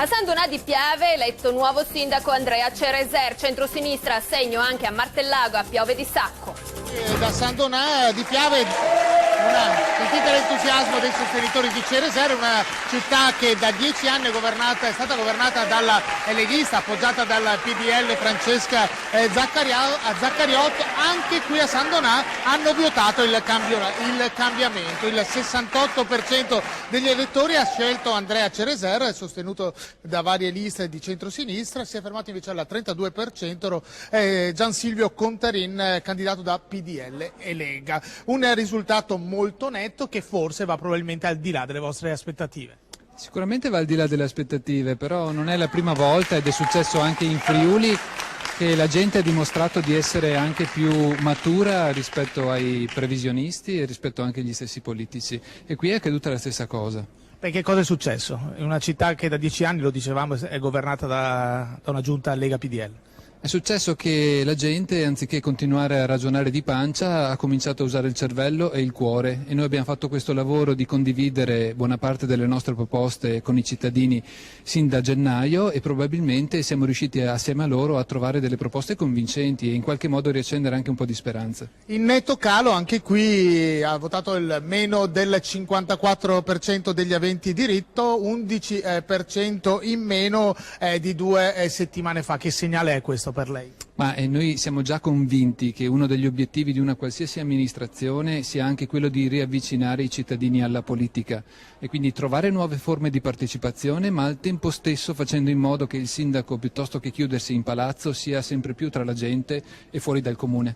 A San Donà di Piave, eletto nuovo sindaco Andrea Cereser, centrosinistra assegno anche a Martellago, a Piove di Sacco. Da San Donà di Piave, sentite l'entusiasmo dei sostenitori di Cereser, una città che da 10 anni è stata governata dalla leghista, appoggiata dal PDL Francesca Zaccariotto. Anche qui a San Donà hanno votato il cambiamento. Il 68% degli elettori ha scelto Andrea Cereser, sostenuto da varie liste di centrosinistra. Si è fermato invece al 32% Gian Silvio Contarin, candidato da PDL e Lega. Un risultato molto netto che forse va probabilmente al di là delle vostre aspettative. Sicuramente va al di là delle aspettative, però non è la prima volta, ed è successo anche in Friuli, che la gente ha dimostrato di essere anche più matura rispetto ai previsionisti e rispetto anche agli stessi politici. E qui è accaduta la stessa cosa. Perché cosa è successo? In una città che da 10 anni, lo dicevamo, è governata da una giunta Lega-PDL. È successo che la gente, anziché continuare a ragionare di pancia, ha cominciato a usare il cervello e il cuore, e noi abbiamo fatto questo lavoro di condividere buona parte delle nostre proposte con i cittadini sin da gennaio, e probabilmente siamo riusciti assieme a loro a trovare delle proposte convincenti e in qualche modo riaccendere anche un po' di speranza. In netto calo, anche qui ha votato il meno del 54% degli aventi diritto, 11% in meno di 2 settimane fa. Che segnale è questo per lei? Ma noi siamo già convinti che uno degli obiettivi di una qualsiasi amministrazione sia anche quello di riavvicinare i cittadini alla politica e quindi trovare nuove forme di partecipazione, ma al tempo stesso facendo in modo che il sindaco, piuttosto che chiudersi in palazzo, sia sempre più tra la gente e fuori dal comune.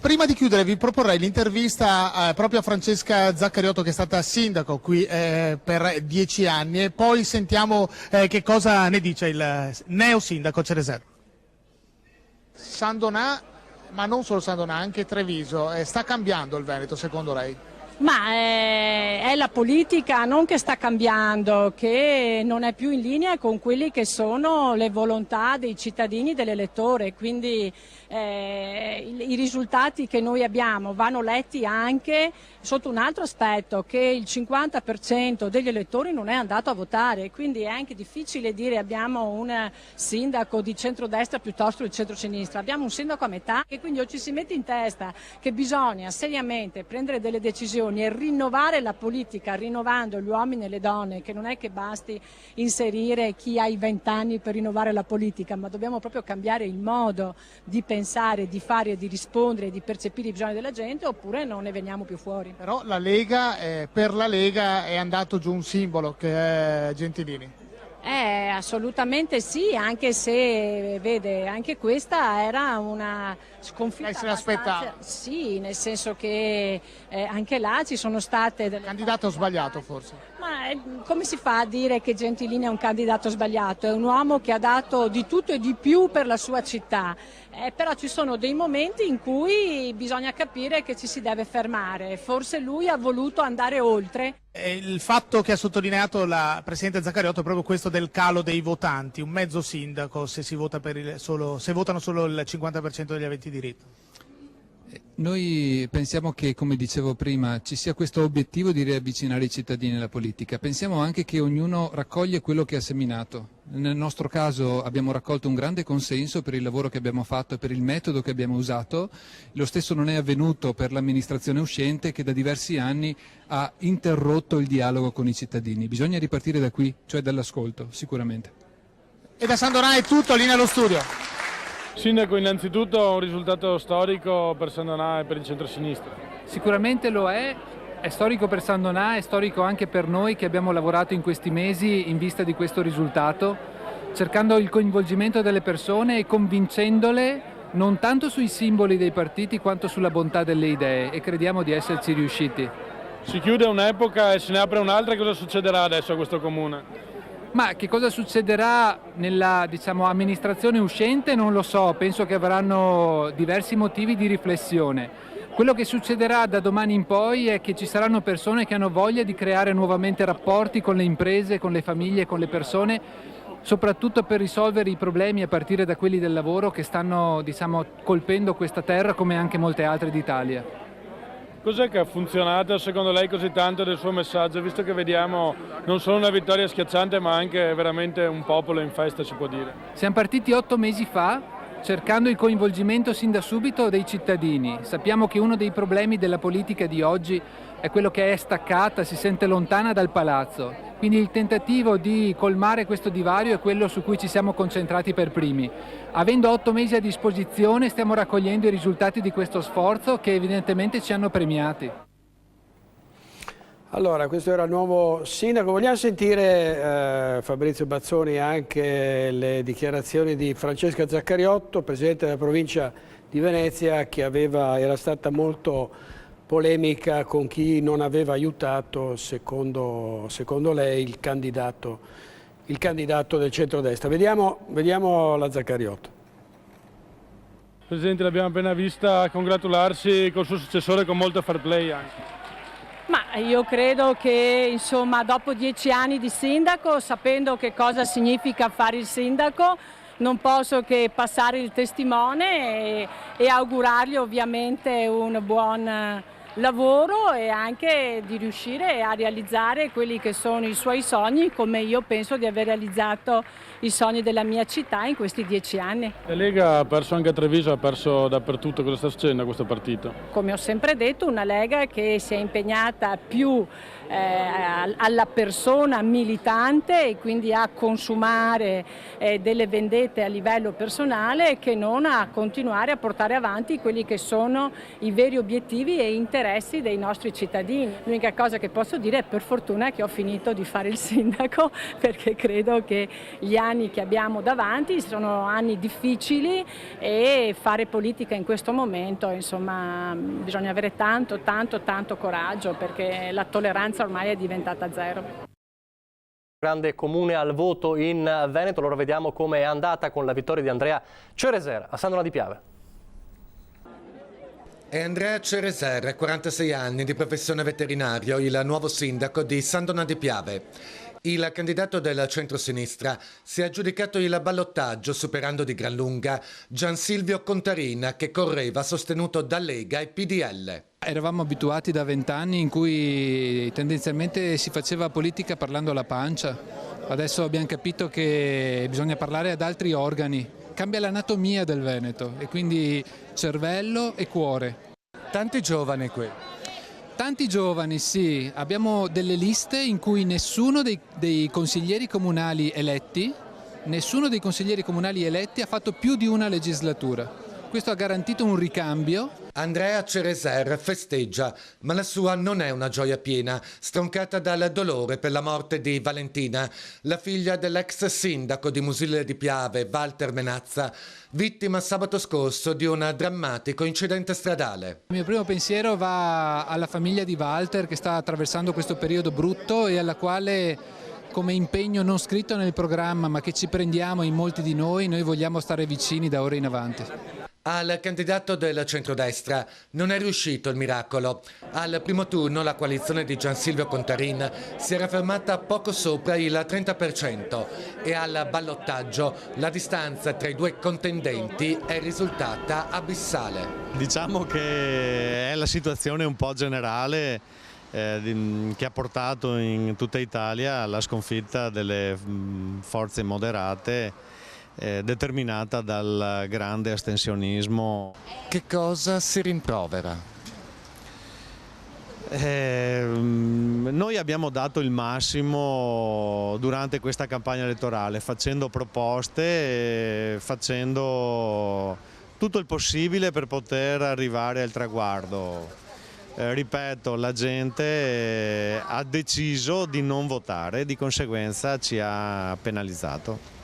Prima di chiudere vi proporrei l'intervista proprio a Francesca Zaccariotto, che è stata sindaco qui per 10 anni, e poi sentiamo che cosa ne dice il neo sindaco Cereser. San Donà, ma non solo San Donà, anche Treviso, sta cambiando il Veneto secondo lei? Ma è la politica non che sta cambiando, che non è più in linea con quelli che sono le volontà dei cittadini, dell'elettore, quindi i risultati che noi abbiamo vanno letti anche sotto un altro aspetto, che il 50% degli elettori non è andato a votare, quindi è anche difficile dire abbiamo un sindaco di centrodestra piuttosto di centrosinistra, abbiamo un sindaco a metà, e quindi o ci si mette in testa che bisogna seriamente prendere delle decisioni e rinnovare la politica, rinnovando gli uomini e le donne, che non è che basti inserire chi ha i 20 anni per rinnovare la politica, ma dobbiamo proprio cambiare il modo di pensare, di fare e di rispondere, di percepire i bisogni della gente, oppure non ne veniamo più fuori. Però la Lega, per la Lega è andato giù un simbolo che è Gentilini. Assolutamente sì, anche se vede, anche questa era una sconfitta. Se l'aspettava? Sì, nel senso che anche là ci sono state delle... Candidato sbagliato forse? Ma come si fa a dire che Gentilini è un candidato sbagliato? È un uomo che ha dato di tutto e di più per la sua città, però ci sono dei momenti in cui bisogna capire che ci si deve fermare, forse lui ha voluto andare oltre. Il fatto che ha sottolineato la Presidente Zaccariotto è proprio questo del calo dei votanti, un mezzo sindaco se si vota se votano solo il 50% degli aventi diritto. Noi pensiamo che, come dicevo prima, ci sia questo obiettivo di riavvicinare i cittadini alla politica. Pensiamo anche che ognuno raccoglie quello che ha seminato. Nel nostro caso abbiamo raccolto un grande consenso per il lavoro che abbiamo fatto e per il metodo che abbiamo usato. Lo stesso non è avvenuto per l'amministrazione uscente, che da diversi anni ha interrotto il dialogo con i cittadini. Bisogna ripartire da qui, cioè dall'ascolto, sicuramente. E da San Donà è tutto, linea allo studio. Sindaco, innanzitutto un risultato storico per San Donà e per il centro-sinistra. Sicuramente lo è storico per San Donà, è storico anche per noi che abbiamo lavorato in questi mesi in vista di questo risultato, cercando il coinvolgimento delle persone e convincendole non tanto sui simboli dei partiti quanto sulla bontà delle idee, e crediamo di esserci riusciti. Si chiude un'epoca e se ne apre un'altra, cosa succederà adesso a questo comune? Ma che cosa succederà nella, amministrazione uscente non lo so, penso che avranno diversi motivi di riflessione. Quello che succederà da domani in poi è che ci saranno persone che hanno voglia di creare nuovamente rapporti con le imprese, con le famiglie, con le persone, soprattutto per risolvere i problemi a partire da quelli del lavoro che stanno colpendo questa terra come anche molte altre d'Italia. Cos'è che ha funzionato secondo lei così tanto del suo messaggio, visto che vediamo non solo una vittoria schiacciante ma anche veramente un popolo in festa, si può dire? Siamo partiti 8 mesi fa cercando il coinvolgimento sin da subito dei cittadini. Sappiamo che uno dei problemi della politica di oggi è quello che è staccata, si sente lontana dal palazzo. Quindi il tentativo di colmare questo divario è quello su cui ci siamo concentrati per primi. Avendo 8 mesi a disposizione stiamo raccogliendo i risultati di questo sforzo che evidentemente ci hanno premiati. Allora, questo era il nuovo sindaco. Vogliamo sentire Fabrizio Bazzoni anche le dichiarazioni di Francesca Zaccariotto, presidente della provincia di Venezia, che era stata molto polemica con chi non aveva aiutato, secondo lei, il candidato del centrodestra. Vediamo la Zaccariotto. Presidente, l'abbiamo appena vista congratularsi col suo successore con molto fair play anche. Ma io credo che insomma dopo 10 anni di sindaco, sapendo che cosa significa fare il sindaco, non posso che passare il testimone e augurargli ovviamente un buon lavoro e anche di riuscire a realizzare quelli che sono i suoi sogni, come io penso di aver realizzato i sogni della mia città in questi 10 anni. La Lega ha perso anche a Treviso, ha perso dappertutto. Cosa sta succedendo a questo partito? Come ho sempre detto, una Lega che si è impegnata più alla persona militante e quindi a consumare delle vendette a livello personale che non a continuare a portare avanti quelli che sono i veri obiettivi e interessi dei nostri cittadini. L'unica cosa che posso dire è per fortuna che ho finito di fare il sindaco, perché credo che gli anni che abbiamo davanti sono anni difficili e fare politica in questo momento, insomma, bisogna avere tanto coraggio, perché la tolleranza ormai è diventata zero. Grande comune al voto in Veneto, allora vediamo come è andata con la vittoria di Andrea Cereser a San Donà di Piave. È Andrea Cereser, 46 anni, di professione veterinario, il nuovo sindaco di San Donà di Piave. Il candidato del centrosinistra si è aggiudicato il ballottaggio superando di gran lunga Giansilvio Contarin, che correva sostenuto da Lega e PDL. Eravamo abituati da 20 anni in cui tendenzialmente si faceva politica parlando alla pancia. Adesso abbiamo capito che bisogna parlare ad altri organi. Cambia l'anatomia del Veneto e quindi cervello e cuore. Tanti giovani qui. Tanti giovani, sì. Abbiamo delle liste in cui nessuno dei consiglieri comunali eletti ha fatto più di una legislatura. Questo ha garantito un ricambio. Andrea Cereser festeggia, ma la sua non è una gioia piena, stroncata dal dolore per la morte di Valentina, la figlia dell'ex sindaco di Musile di Piave, Walter Menazza, vittima sabato scorso di un drammatico incidente stradale. Il mio primo pensiero va alla famiglia di Walter, che sta attraversando questo periodo brutto e alla quale, come impegno non scritto nel programma ma che ci prendiamo in molti di noi vogliamo stare vicini da ora in avanti. Al candidato del centrodestra non è riuscito il miracolo. Al primo turno la coalizione di Giansilvio Contarin si era fermata poco sopra il 30% e al ballottaggio la distanza tra i due contendenti è risultata abissale. Diciamo che è la situazione un po' generale che ha portato in tutta Italia alla sconfitta delle forze moderate, determinata dal grande astensionismo. Che cosa si rimprovera? Noi abbiamo dato il massimo durante questa campagna elettorale, facendo proposte, facendo tutto il possibile per poter arrivare al traguardo. Ripeto, la gente ha deciso di non votare, di conseguenza ci ha penalizzato.